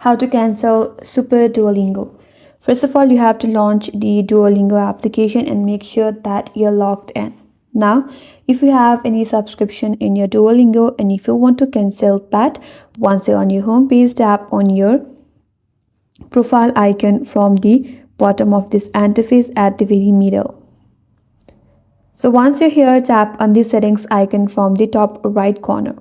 How to cancel Super Duolingo. First of all, you have to launch the Duolingo application and make sure that you're logged in. Now, if you have any subscription in your Duolingo and if you want to cancel that, once you're on your home page, tap on your profile icon from the bottom of this interface at the very middle. So once you're here, tap on the settings icon from the top right corner.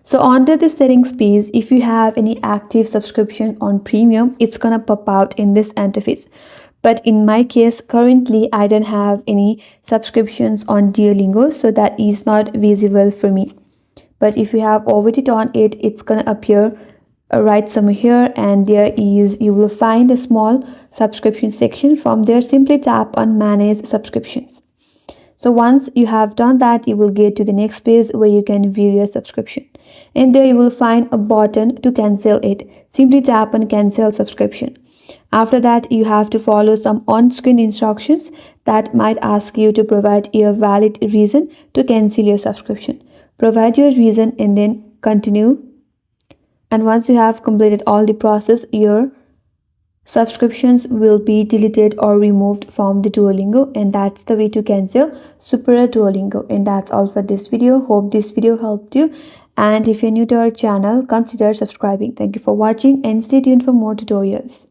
So under the settings page, if you have any active subscription on premium, it's gonna pop out in this interface. But in my case, currently I don't have any subscriptions on Duolingo, so that is not visible for me. But if you have already done it, it's gonna appear right somewhere here, and you will find a small subscription section. From there, simply tap on manage subscriptions. So once you have done that, you will get to the next page where you can view your subscription. And there you will find a button to cancel it. Simply tap on cancel subscription. After that, you have to follow some on-screen instructions that might ask you to provide a valid reason to cancel your subscription. Provide your reason and then continue. And once you have completed all the process, your subscriptions will be deleted or removed from the Duolingo, and that's the way to cancel Super Duolingo. And that's all for this video. Hope this video helped you, and if you're new to our channel, consider subscribing. Thank you for watching and stay tuned for more tutorials.